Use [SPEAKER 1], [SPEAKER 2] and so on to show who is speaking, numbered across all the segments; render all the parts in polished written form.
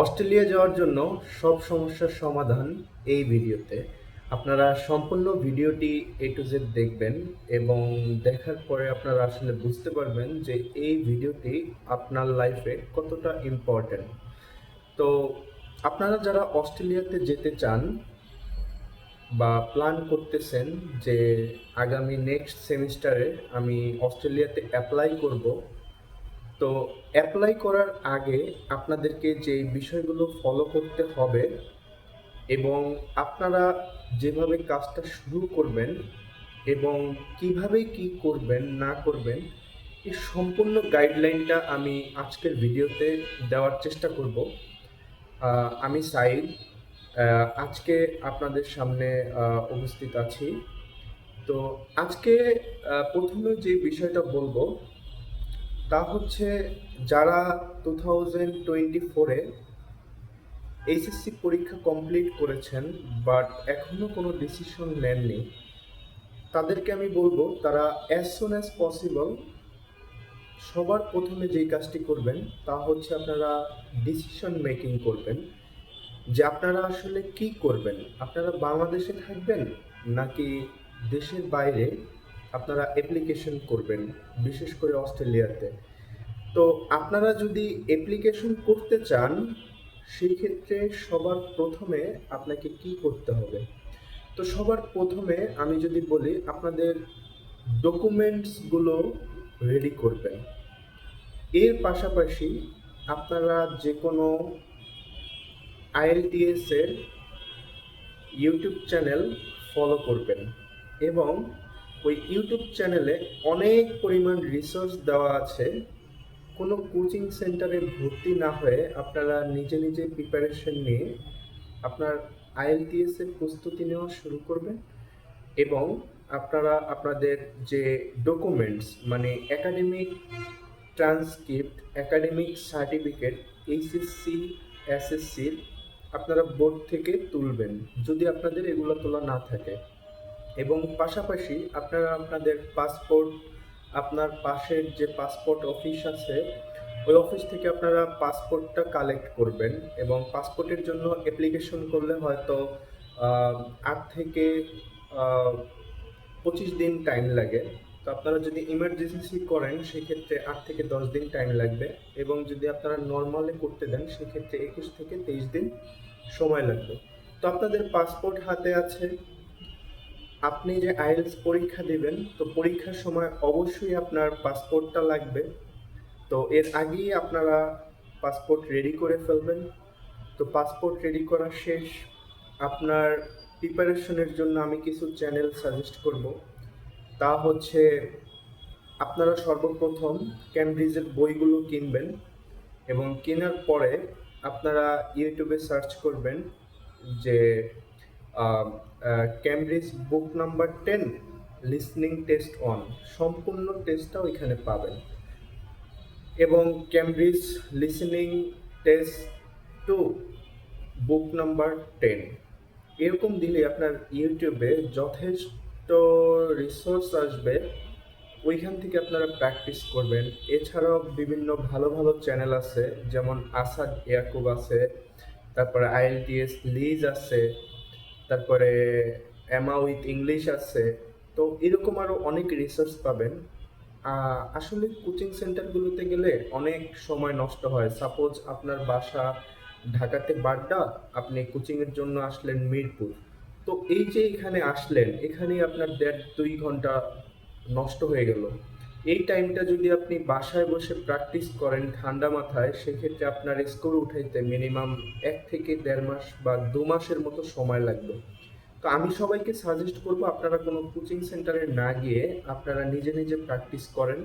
[SPEAKER 1] Australia যাওয়ার জন্য সব সমস্যার সমাধান এই ভিডিওতে। আপনারা সম্পূর্ণ ভিডিওটি এ টু জেড দেখবেন এবং দেখার পরে আপনারা আসলে বুঝতে পারবেন যে এই ভিডিওটি আপনার লাইফে কতটা ইম্পর্ট্যান্ট। তো আপনারা যারা অস্ট্রেলিয়াতে যেতে চান বা প্ল্যান করতেছেন যে আগামী নেক্সট সেমিস্টারে আমি অস্ট্রেলিয়াতে অ্যাপ্লাই করব, তো অ্যাপ্লাই করার আগে আপনাদেরকে যে বিষয়গুলো ফলো করতে হবে এবং আপনারা যেভাবে কাজটা শুরু করবেন এবং কিভাবে কি করবেন না করবেন, এই সম্পূর্ণ গাইডলাইনটা আমি আজকের ভিডিওতে দেওয়ার চেষ্টা করব। আমি সাইদ, আজকে আপনাদের সামনে উপস্থিত আছি। তো আজকে প্রথমে যে বিষয়টা বলবো তা হচ্ছে, যারা 2024-এ এইচএসসি পরীক্ষা কমপ্লিট করেছেন বাট এখনও কোনো ডিসিশন নেননি, তাদেরকে আমি বলবো তারা অ্যাজ সুন অ্যাজ পসিবল সবার প্রথমে যেই কাজটি করবেন তা হচ্ছে আপনারা ডিসিশন মেকিং করবেন যে আপনারা আসলে কি করবেন। আপনারা বাংলাদেশে থাকবেন নাকি দেশের বাইরে আপনারা অ্যাপ্লিকেশন করবেন, বিশেষ করে অস্ট্রেলিয়াতে। তো আপনারা যদি অ্যাপ্লিকেশন করতে চান, সেই ক্ষেত্রে সবার প্রথমে আপনাকে কি করতে হবে? তো সবার প্রথমে আমি যদি বলি, আপনাদের ডকুমেন্টসগুলো রেডি করবেন। এর পাশাপাশি আপনারা যে কোনো আইএলটিএস এর ইউটিউব চ্যানেল ফলো করবেন এবং ওই ইউটিউব চ্যানেলে অনেক পরিমাণ রিসোর্স দেওয়া আছে। কোনো কোচিং সেন্টারে ভর্তি না হয়ে আপনারা নিজে নিজে প্রিপারেশন নিয়ে আপনার আইএলটিএস এর প্রস্তুতি নেওয়া শুরু করবেন এবং আপনারা আপনাদের যে ডকুমেন্টস মানে academic transcript, academic certificate, HSC, এসএসসির আপনারা বোর্ড থেকে তুলবেন যদি আপনাদের এগুলো তোলা না থাকে। এবং পাশাপাশি আপনারা আপনাদের পাসপোর্ট, আপনার পাশের যে পাসপোর্ট অফিস আছে ওই অফিস থেকে আপনারা পাসপোর্টটা কালেক্ট করবেন এবং পাসপোর্টের জন্য অ্যাপ্লিকেশন করলে হয়তো 8 থেকে 25 দিন টাইম লাগে। তো আপনারা যদি ইমার্জেন্সি করেন সেক্ষেত্রে 8 থেকে 10 দিন টাইম লাগবে এবং যদি আপনারা নর্মালে করতে দেন সেক্ষেত্রে 21 থেকে 23 দিন সময় লাগবে। তো আপনাদের পাসপোর্ট হাতে আছে, আপনি যে আইএলটিএস পরীক্ষা দিবেন তো পরীক্ষার সময় অবশ্যই আপনার পাসপোর্টটা লাগবে। তো এর আগেই আপনারা পাসপোর্ট রেডি করে ফেলবেন। তো পাসপোর্ট রেডি করা শেষ, আপনার প্রিপারেশনের জন্য আমি কিছু চ্যানেল সাজেস্ট করব। তা হচ্ছে, আপনারা সর্বপ্রথম ক্যামব্রিজের বইগুলো কিনবেন এবং কেনার পরে আপনারা ইউটিউবে সার্চ করবেন যে Cambridge book number 10 listening test on, সম্পূর্ণ টেস্টটা ওইখানে পাবেন এবং ক্যামব্রিজ লিসনিং টেস্ট 2 বুক নাম্বার 10 এরকম দিলে আপনার ইউটিউবে যথেষ্ট রিসোর্স আসবে, ওইখান থেকে আপনারা প্র্যাকটিস করবেন। এছাড়াও বিভিন্ন ভালো ভালো চ্যানেল আছে, যেমন আসাদ ইয়াকুব আছে, তারপরে আইএলটিএস লিজ আছে, তারপরে এমা উইথ ইংলিশ আছে। তো এরকম আরও অনেক রিসোর্স পাবেন। আসলে কোচিং সেন্টারগুলোতে গেলে অনেক সময় নষ্ট হয়। সাপোজ আপনার বাসা ঢাকাতে বাড্ডা, আপনি কোচিংয়ের জন্য আসলেন মিরপুর। তো এই যে এখানে আসলেন, এখানেই আপনার 1.5-2 ঘন্টা নষ্ট হয়ে গেল। এই টাইমটা যদি আপনি বাসায় বসে প্র্যাকটিস করেন ঠান্ডা মাথায়, সেক্ষেত্রে আপনার স্কোর উঠাইতে মিনিমাম 1 থেকে 1.5 মাস বা 2 মাসের মতো সময় লাগবে। তো আমি সবাইকে সাজেস্ট করব আপনারা কোনো কোচিং সেন্টারে না গিয়ে আপনারা নিজে নিজে প্র্যাকটিস করেন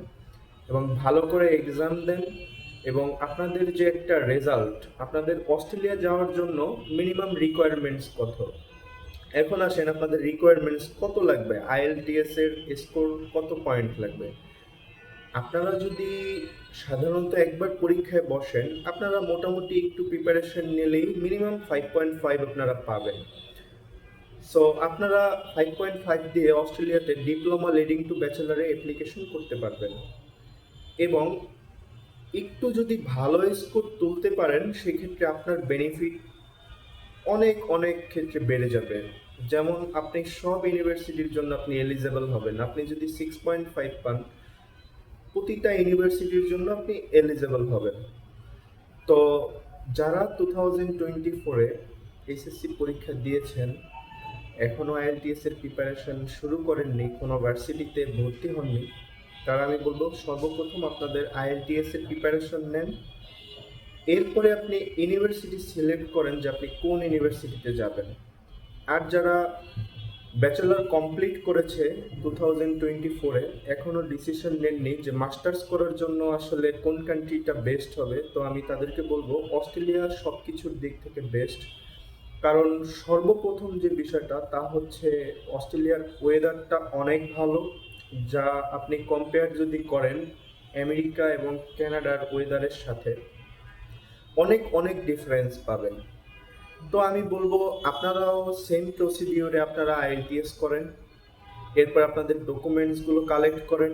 [SPEAKER 1] এবং ভালো করে এক্সাম দেন এবং আপনাদের যে একটা রেজাল্ট, আপনাদের অস্ট্রেলিয়া যাওয়ার জন্য মিনিমাম রিকোয়ারমেন্টস কত, এখন আসেন আপনাদের রিকোয়ারমেন্টস কত লাগবে, আইএলটিএস এর স্কোর কত পয়েন্ট লাগবে। আপনারা যদি সাধারণত একবার পরীক্ষায় বসেন, আপনারা মোটামুটি একটু প্রিপারেশন নিলেই মিনিমাম 5.5 আপনারা পাবেন। সো আপনারা 5.5 দিয়ে অস্ট্রেলিয়াতে ডিপ্লোমা লিডিং টু ব্যাচেলারে অ্যাপ্লিকেশন করতে পারবেন এবং একটু যদি ভালো স্কোর তুলতে পারেন সেক্ষেত্রে আপনার বেনিফিট অনেক অনেক ক্ষেত্রে বেড়ে যাবে। যেমন আপনি সব ইউনিভার্সিটির জন্য আপনি এলিজেবল হবেন। আপনি যদি 6.5 পান, প্রতিটা ইউনিভার্সিটির জন্য আপনি এলিজেবল হবেন। তো যারা 2024-এ এসএসসি পরীক্ষা দিয়েছেন, এখনও আইএলটিএস এর প্রিপারেশন শুরু করেননি, কোনো ভার্সিটিতে ভর্তি হননি, তারা আমি বলবো সর্বপ্রথম আপনাদের আইএলটিএস এর প্রিপারেশন নেন। এরপরে আপনি ইউনিভার্সিটি সিলেক্ট করেন যে আপনি কোন ইউনিভার্সিটিতে যাবেন। আর যারা ব্যাচেলর কমপ্লিট করেছে 2024-এ, এখনও ডিসিশন নেননি যে মাস্টার্স করার জন্য আসলে কোন কান্ট্রিটা বেস্ট হবে, তো আমি তাদেরকে বলবো অস্ট্রেলিয়া সব কিছুর দিক থেকে বেস্ট। কারণ সর্বপ্রথম যে বিষয়টা তা হচ্ছে অস্ট্রেলিয়ার ওয়েদারটা অনেক ভালো, যা আপনি কম্পেয়ার যদি করেন আমেরিকা এবং কানাডার ওয়েদারের সাথে অনেক অনেক ডিফারেন্স পাবেন। তো আমি বলবো আপনারাও সেম প্রসিডিওরে আপনারা আইএলটিএস করেন, এরপর আপনাদের ডকুমেন্টসগুলো কালেক্ট করেন,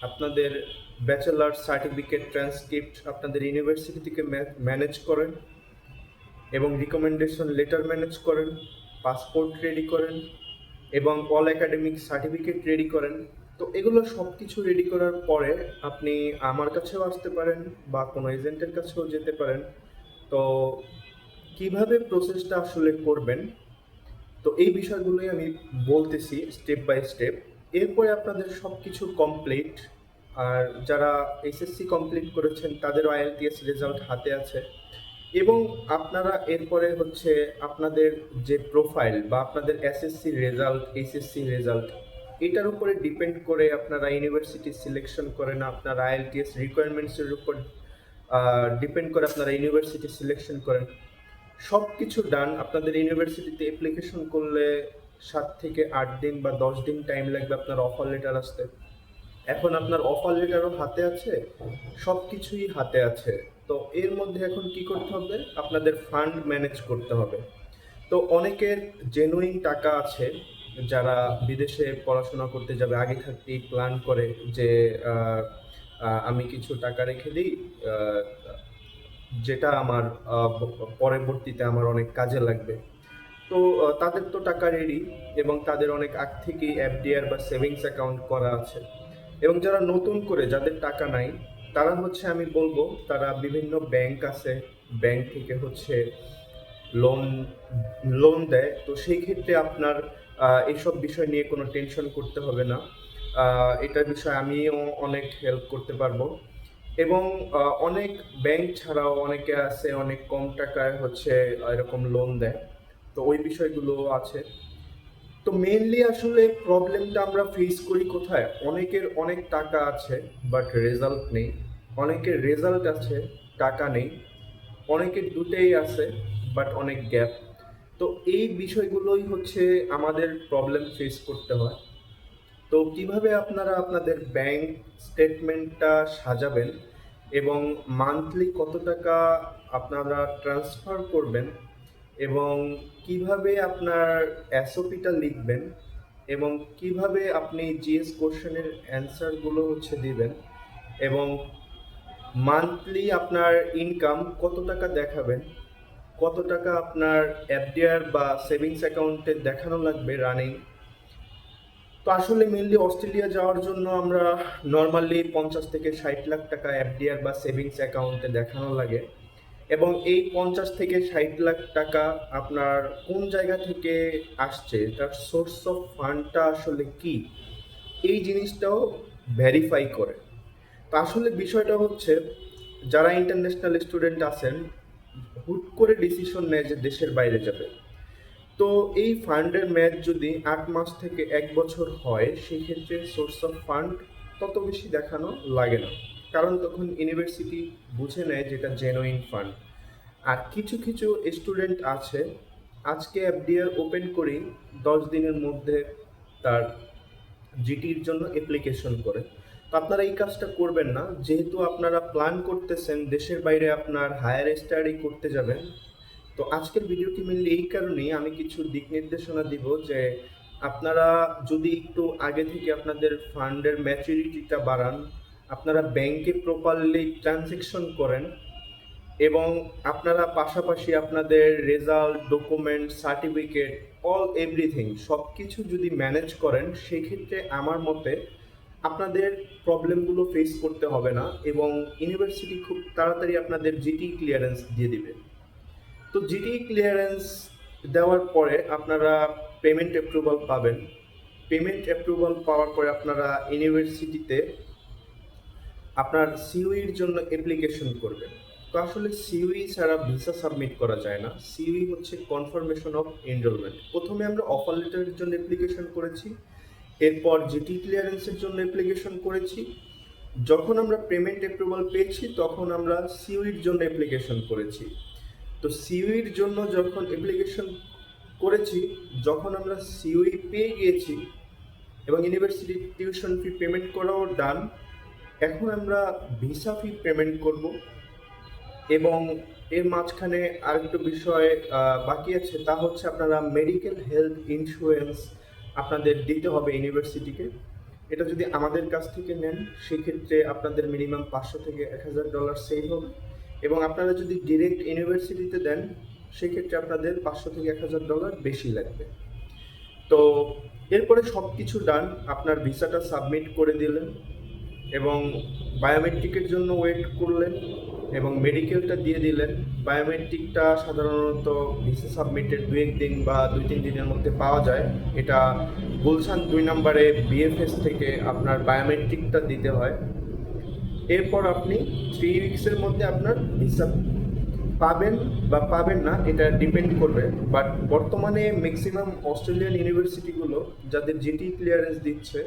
[SPEAKER 1] আপনাদের ব্যাচেলার সার্টিফিকেট ট্রান্সক্রিপ্ট আপনাদের ইউনিভার্সিটি থেকে ম্যানেজ করেন এবং রিকমেন্ডেশন লেটার ম্যানেজ করেন, পাসপোর্ট রেডি করেন এবং অল একাডেমিক সার্টিফিকেট রেডি করেন। তো এগুলো সব কিছু রেডি করার পরে আপনি আমার কাছেও আসতে পারেন বা কোনো এজেন্টের কাছেও যেতে পারেন। তো কিভাবে প্রসেসটা আসলে করবেন, তো এই বিষয়গুলোই আমি বলতেছি স্টেপ বাই স্টেপ। এরপরে আপনাদের সব কিছু কমপ্লিট, আর যারা এসএসসি কমপ্লিট করেছেন তাদেরও আইএলটিএস রেজাল্ট হাতে আছে, এবং আপনারা এরপরে হচ্ছে আপনাদের যে প্রোফাইল বা আপনাদের এসএসসি রেজাল্ট, এইচএসসি রেজাল্ট, এটার উপরে ডিপেন্ড করে আপনারা ইউনিভার্সিটি সিলেকশন করেন। আপনার আইএলটিএস রিকোয়ারমেন্টসের উপর ডিপেন্ড করে আপনারা ইউনিভার্সিটি সিলেকশন করেন। সব কিছু ডান। আপনাদের ইউনিভার্সিটিতে অ্যাপ্লিকেশন করলে 7 থেকে 8 দিন বা 10 দিন টাইম লাগবে আপনার অফার লেটার আসতে। এখন আপনার অফার লেটারও হাতে আছে, সব কিছুই হাতে আছে। তো এর মধ্যে এখন কি করতে হবে, আপনাদের ফান্ড ম্যানেজ করতে হবে। তো অনেকের জেনুইন টাকা আছে, যারা বিদেশে পড়াশোনা করতে যাবে আগে থাকতেই প্ল্যান করে যে আমি কিছু টাকা রেখে দিই, যেটা আমার পরবর্তীতে আমার অনেক কাজে লাগবে। তো তাদের তো টাকা রেডি এবং তাদের অনেক আগ থেকেই এফডিআর বা সেভিংস অ্যাকাউন্ট করা আছে। এবং যারা নতুন করে, যাদের টাকা নাই, তারা হচ্ছে আমি বলবো তারা বিভিন্ন ব্যাংক আছে, ব্যাংক থেকে হচ্ছে লোন লোন দেয়। তো সেই ক্ষেত্রে আপনার এইসব বিষয় নিয়ে কোনো টেনশন করতে হবে না। এটার বিষয়ে আমিও অনেক হেল্প করতে পারবো। এবং অনেক ব্যাংক ছাড়াও অনেকে আছে অনেক কম টাকায় হচ্ছে এরকম লোন দেয়। তো ওই বিষয়গুলো আছে। তো মেইনলি আসলে প্রবলেমটা আমরা ফেস করি কোথায়, অনেকের অনেক টাকা আছে বাট রেজাল্ট নেই, অনেকের রেজাল্ট আছে টাকা নেই, অনেকের দুটেই আছে বাট অনেক গ্যাপ। তো এই বিষয়গুলোই হচ্ছে আমাদের প্রবলেম ফেস করতে হয়। তো কিভাবে আপনারা আপনাদের ব্যাংক স্টেটমেন্টটা সাজাবেন এবং মান্থলি কত টাকা আপনারা ট্রান্সফার করবেন এবং কিভাবে আপনার এসওপিটা লিখবেন এবং কিভাবে আপনি জিএস কোশ্চেনের অ্যান্সারগুলো হচ্ছে দিবেন এবং মান্থলি আপনার ইনকাম কত টাকা দেখাবেন, কত টাকা আপনার এফডিআর বা সেভিংস অ্যাকাউন্টে দেখানো লাগবে রানিং। তো আসলে মেনলি অস্ট্রেলিয়া যাওয়ার জন্য আমরা নর্মালি 50 থেকে 60 লাখ টাকা এফডিআর বা সেভিংস অ্যাকাউন্টে দেখানো লাগে। এবং এই 50 থেকে 60 লাখ টাকা আপনার কোন জায়গা থেকে আসছে, তার সোর্স অফ ফান্ডটা আসলে কি, এই জিনিসটাও ভেরিফাই করে। তো আসলে বিষয়টা হচ্ছে যারা ইন্টারন্যাশনাল স্টুডেন্ট আছেন হুট করে ডিসিশন নেয় যে দেশের বাইরে যাবে। তো এই ফান্ডের মেয়াদ যদি 8 মাস থেকে 1 বছর হয়, সেক্ষেত্রে সোর্স অফ ফান্ড তত বেশি দেখানো লাগে না, কারণ তখন ইউনিভার্সিটি বুঝে নেয় যেটা জেনুইন ফান্ড। আর কিছু কিছু স্টুডেন্ট আছে আজকে এফডিআর ওপেন করি 10 দিনের মধ্যে তার জিটির জন্য অ্যাপ্লিকেশন করে। তো আপনারা এই কাজটা করবেন না, যেহেতু আপনারা প্ল্যান করতেছেন দেশের বাইরে আপনার হায়ার স্টাডি করতে যাবেন। তো আজকের ভিডিওটি মেনলি এই কারণেই আমি কিছু দিক নির্দেশনা দিব যে আপনারা যদি একটু আগে থেকে আপনাদের ফান্ডের ম্যাচুরিটিটা বাড়ান, আপনারা ব্যাংকে প্রপারলি ট্রানজ্যাকশন করেন এবং আপনারা পাশাপাশি আপনাদের result, document, certificate, all everything সব কিছু যদি ম্যানেজ করেন, সেক্ষেত্রে আমার মতে আপনাদের প্রবলেমগুলো ফেস করতে হবে না এবং ইউনিভার্সিটি খুব তাড়াতাড়ি আপনাদের জিটি ক্লিয়ারেন্স দিয়ে দিবে। তো জিটি ক্লিয়ারেন্স দেওয়ার পরে আপনারা পেমেন্ট অ্যাপ্রুভাল পাবেন। পেমেন্ট অ্যাপ্রুভাল পাওয়ার পরে আপনারা ইউনিভার্সিটিতে আপনার সিইউইর জন্য অ্যাপ্লিকেশন করবেন। তো আসলে সিইউই ছাড়া ভিসা সাবমিট করা যায় না। সিইউই হচ্ছে কনফার্মেশন অফ এনরোলমেন্ট। প্রথমে আমরা অফার লেটারের জন্য অ্যাপ্লিকেশন করেছি, এরপর জিটি ক্লিয়ারেন্সের জন্য অ্যাপ্লিকেশন করেছি। যখন আমরা পেমেন্ট অ্যাপ্রুভাল পেয়েছি তখন আমরা সিইউইর জন্য অ্যাপ্লিকেশন করেছি। তো সিইউইর জন্য যখন অ্যাপ্লিকেশন করেছি, যখন আমরা সিইউই পেয়ে গিয়েছি এবং ইউনিভার্সিটির টিউশন ফি পেমেন্ট করাও ডান, এখন আমরা ভিসা ফি পেমেন্ট করব এবং এর মাঝখানে আরেকটা বিষয় বাকি আছে, তা হচ্ছে আপনারা মেডিকেল হেলথ ইন্স্যুরেন্স আপনাদের দিতে হবে ইউনিভার্সিটিকে। এটা যদি আমাদের কাছ থেকে নেন সেক্ষেত্রে আপনাদের মিনিমাম $500 থেকে $1000 সেভ হবে এবং আপনারা যদি ডিরেক্ট ইউনিভার্সিটিতে দেন সেক্ষেত্রে আপনাদের $500 থেকে $1000 বেশি লাগবে। তো এরপরে সব কিছু ডান, আপনার ভিসাটা সাবমিট করে দিলেন এবং বায়োমেট্রিকের জন্য ওয়েট করলেন এবং মেডিকেলটা দিয়ে দিলেন। বায়োমেট্রিকটা সাধারণত ভিসা সাবমিটের 2-1 দিন বা 2-3 দিনের মধ্যে পাওয়া যায়। এটা গুলশান 2 নম্বরে বিএফএস থেকে আপনার বায়োমেট্রিকটা দিতে হয়। এরপর আপনি 3 উইকসের মধ্যে আপনার ভিসা পাবেন বা পাবেন না, এটা ডিপেন্ড করবে। বাট বর্তমানে ম্যাক্সিমাম অস্ট্রেলিয়ান ইউনিভার্সিটিগুলো যাদের জিটি ক্লিয়ারেন্স দিচ্ছে,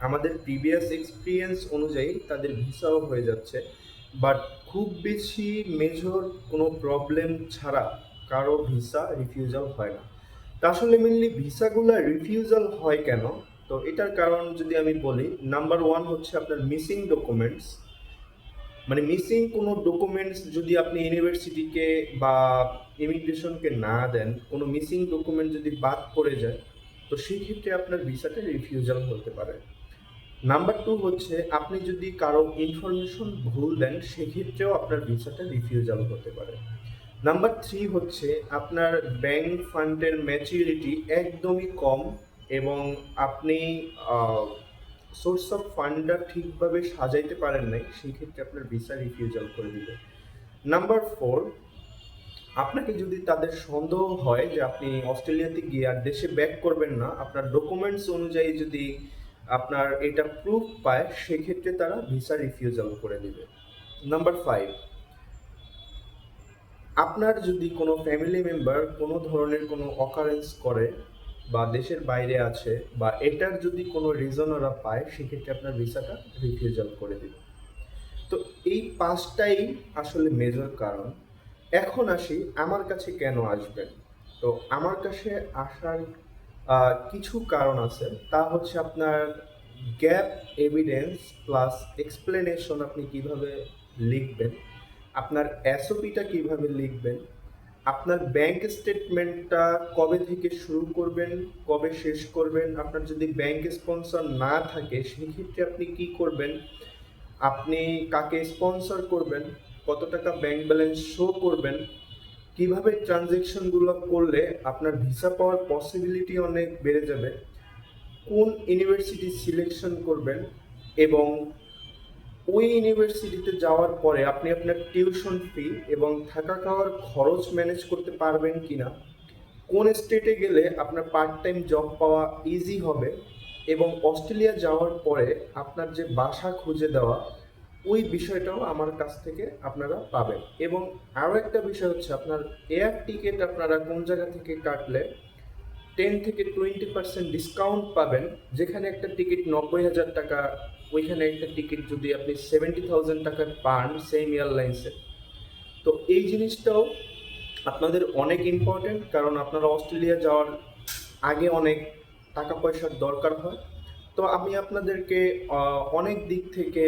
[SPEAKER 1] আমাদের প্রিভিয়াস এক্সপিরিয়েন্স অনুযায়ী তাদের ভিসাও হয়ে যাচ্ছে। বাট খুব বেশি মেজর কোনো প্রবলেম ছাড়া কারো ভিসা রিফিউজাল হয় না। তা আসলে মেনলি ভিসাগুলো রিফিউজাল হয় কেন? তো এটার কারণ যদি আমি বলি, নাম্বার 1 হচ্ছে আপনার মিসিং ডকুমেন্টস। মানে মিসিং কোনো ডকুমেন্টস যদি আপনি ইউনিভার্সিটিকে বা ইমিগ্রেশনকে না দেন, কোনো মিসিং ডকুমেন্ট যদি বাদ পড়ে যায়, তো সেই ক্ষেত্রে আপনার ভিসাটা রিফিউজাল হতে পারে। নাম্বার 2 হচ্ছে আপনি যদি কারো ইনফরমেশন ভুল দেন, সেক্ষেত্রেও আপনার ভিসাটা রিফিউজাল হতে পারে। নাম্বার 3 হচ্ছে আপনার ব্যাংক ফান্ডের ম্যাচুরিটি একদমই কম এবং আপনি সোর্স অফ ফান্ডটা ঠিকভাবে সাজাইতে পারেন নাই, সেই ক্ষেত্রে আপনার ভিসা রিফিউজাল করে দিবে। নাম্বার 4, আপনাকে যদি তাদের সন্দেহ হয় যে আপনি অস্ট্রেলিয়াতে গিয়ে আর দেশে ব্যাক করবেন না, আপনার ডকুমেন্টস অনুযায়ী যদি আপনার এটা প্রুফ পায়, সেক্ষেত্রে তারা ভিসা রিফিউজাল করে দিবে। নাম্বার 5, আপনার যদি কোনো ফ্যামিলি মেম্বার কোনো ধরনের কোনো অকারেন্স করে বা দেশের বাইরে আছে বা এটার যদি কোনো রিজন ওরা পায়, সেক্ষেত্রে আপনার ভিসাটা রিফিউজাল করে দিবে। তো এই 5টাই আসলে মেজর কারণ। এখন আসি আমার কাছে কেন আসবেন। তো আমার কাছে আসার কিছু কারণ আছে, তা হচ্ছে আপনার গ্যাপ এভিডেন্স প্লাস এক্সপ্লেনেশন আপনি কিভাবে লিখবেন, আপনার এসওপিটা কিভাবে লিখবেন, আপনার ব্যাংক স্টেটমেন্টটা কবে থেকে শুরু করবেন, কবে শেষ করবেন, আপনার যদি ব্যাংক স্পন্সর না থাকে সেক্ষেত্রে আপনি কি করবেন, আপনি কাকে স্পন্সর করবেন, কত টাকা ব্যাংক ব্যালেন্স শো করবেন, কিভাবে ট্রানজ্যাকশনগুলো করলে আপনার ভিসা পাওয়ার পসিবিলিটি অনেক বেড়ে যাবে, কোন ইউনিভার্সিটি সিলেকশন করবেন এবং ওই ইউনিভার্সিটিতে যাওয়ার পরে আপনি আপনার টিউশন ফি এবং থাকা খাওয়ার খরচ ম্যানেজ করতে পারবেন কিনা, কোন স্টেটে গেলে আপনার পার্ট টাইম জব পাওয়া ইজি হবে এবং অস্ট্রেলিয়া যাওয়ার পরে আপনার যে বাসা খুঁজে দেওয়া, ওই বিষয়টাও আমার কাছ থেকে আপনারা পাবেন। এবং আরও একটা বিষয় হচ্ছে আপনার এয়ার টিকিট আপনারা কোন জায়গা থেকে কাটলে 10 থেকে 20% ডিসকাউন্ট পাবেন। যেখানে একটা টিকিট 90,000 টাকা, ওইখানে একটা টিকিট যদি আপনি 70,000 টাকায় পান সেম এয়ারলাইন্সে। তো এই জিনিসটাও আপনাদের অনেক ইম্পর্টেন্ট, কারণ আপনারা অস্ট্রেলিয়া যাওয়ার আগে অনেক টাকা পয়সার দরকার হয়। তো আমি আপনাদেরকে অনেক দিক থেকে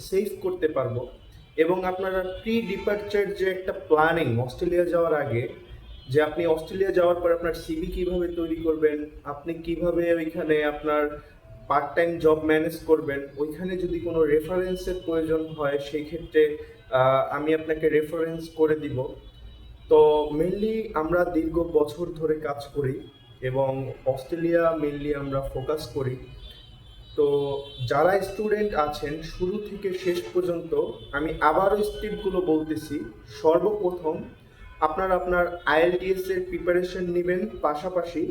[SPEAKER 1] সেভ করতে পারবো এবং আপনারা প্রি ডিপার্চার যে একটা প্ল্যানিং অস্ট্রেলিয়া যাওয়ার আগে, যে আপনি অস্ট্রেলিয়া যাওয়ার পর আপনার সিভি কিভাবে তৈরি করবেন, আপনি কিভাবে ওইখানে আপনার পার্ট টাইম জব ম্যানেজ করবেন, ওইখানে যদি কোনো রেফারেন্সের প্রয়োজন হয় সেই ক্ষেত্রে আমি আপনাকে রেফারেন্স করে দিব। তো মেনলি আমরা দীর্ঘ বছর ধরে কাজ করি এবং অস্ট্রেলিয়া মেনলি আমরা ফোকাস করি। তো যারা স্টুডেন্ট আছেন শুরু থেকে শেষ পর্যন্ত আমি আবারও স্টেপগুলো বলতেছি। সর্বপ্রথম আপনার আইএলটিএস এর প্রিপারেশন নেবেন, পাশাপাশি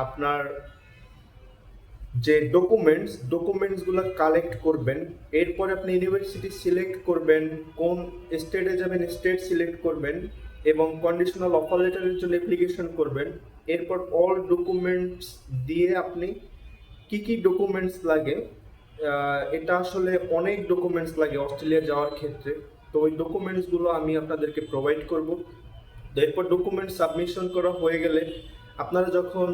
[SPEAKER 1] আপনার যে ডকুমেন্টসগুলো কালেক্ট করবেন। এরপরে আপনি ইউনিভার্সিটি সিলেক্ট করবেন, কোন স্টেটে যাবেন স্টেট সিলেক্ট করবেন এবং কন্ডিশনাল অফার লেটারের জন্য অ্যাপ্লিকেশন করবেন। এরপর অল ডকুমেন্টস দিয়ে আপনি কি কি ডকুমেন্টস লাগে, এটা আসলে অনেক ডকুমেন্টস লাগে অস্ট্রেলিয়া যাওয়ার ক্ষেত্রে। তো ওই ডকুমেন্টসগুলো আমি আপনাদেরকে প্রোভাইড করব। এরপর ডকুমেন্ট সাবমিশন করা হয়ে গেলে আপনারা যখন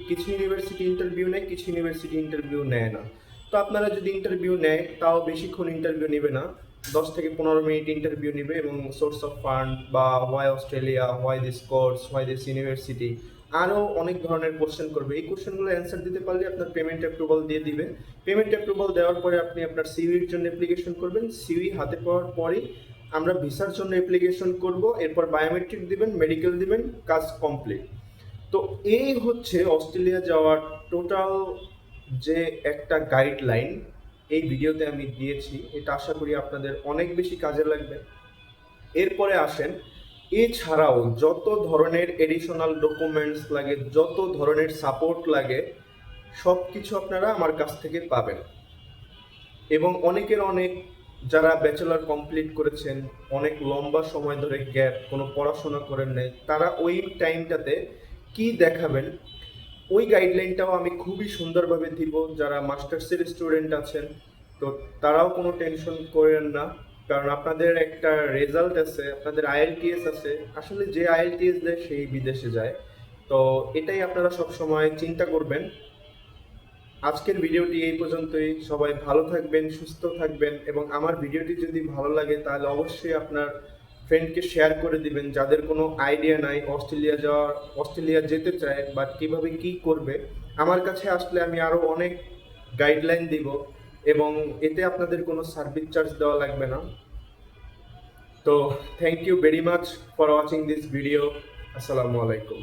[SPEAKER 1] কিছু ইউনিভার্সিটি ইন্টারভিউ নেয়, কিছু ইউনিভার্সিটি ইন্টারভিউ নেয় না। তো আপনারা যদি ইন্টারভিউ নেয় তাও বেশিক্ষণ ইন্টারভিউ নেবে না, 10 থেকে 15 মিনিট ইন্টারভিউ নেবে এবং সোর্স অফ ফান্ড বা why Australia, why this course, why this university, আরও অনেক ধরনের কোশ্চেন করবে। এই কোশ্চেনগুলো অ্যান্সার দিতে পারলে আপনার পেমেন্ট অ্যাপ্রুভাল দিয়ে দিবে। পেমেন্ট অ্যাপ্রুভাল দেওয়ার পরে আপনি আপনার সিভির জন্য অ্যাপ্লিকেশন করবেন। সিভি হাতে পাওয়ার পরেই আমরা ভিসার জন্য অ্যাপ্লিকেশন করব। এরপর বায়োমেট্রিক দিবেন, মেডিকেল দিবেন, কাজ কমপ্লিট। তো এই হচ্ছে অস্ট্রেলিয়া যাওয়ার টোটাল যে একটা গাইডলাইন এই ভিডিওতে আমি দিয়েছি। এটা আশা করি আপনাদের অনেক বেশি কাজে লাগবে। এরপরে আসেন, এছাড়াও যত ধরনের এডিশনাল ডকুমেন্টস লাগে, যত ধরনের সাপোর্ট লাগে, সব কিছু আপনারা আমার কাছ থেকে পাবেন। এবং অনেক যারা ব্যাচেলর কমপ্লিট করেছেন, অনেক লম্বা সময় ধরে গ্যাপ, কোনো পড়াশোনা করেন নাই, তারা ওই টাইমটাতে কি দেখাবেন ওই গাইডলাইনটাও আমি খুবই সুন্দরভাবে দিব। যারা মাস্টার্সের স্টুডেন্ট আছেন তো তারাও কোনো টেনশন করেন না, কারণ আপনাদের একটা রেজাল্ট আছে, আপনাদের আইএলটিএস আছে। আসলে যে আইএলটিএস দেয় সেই বিদেশে যায়। তো এটাই আপনারা সব সময় চিন্তা করবেন। আজকের ভিডিওটি এই পর্যন্তই। সবাই ভালো থাকবেন, সুস্থ থাকবেন এবং আমার ভিডিওটি যদি ভালো লাগে তাহলে অবশ্যই আপনার ফ্রেন্ডকে শেয়ার করে দিবেন যাদের কোনো আইডিয়া নাই অস্ট্রেলিয়া যেতে চায় বাট কিভাবে কি করবে। আমার কাছে আসলে আমি আরও অনেক গাইডলাইন দিব এবং এতে আপনাদের কোনো সার্ভিস চার্জ দেওয়া লাগবে না। তো thank you very much for watching this video. আসসালামু আলাইকুম।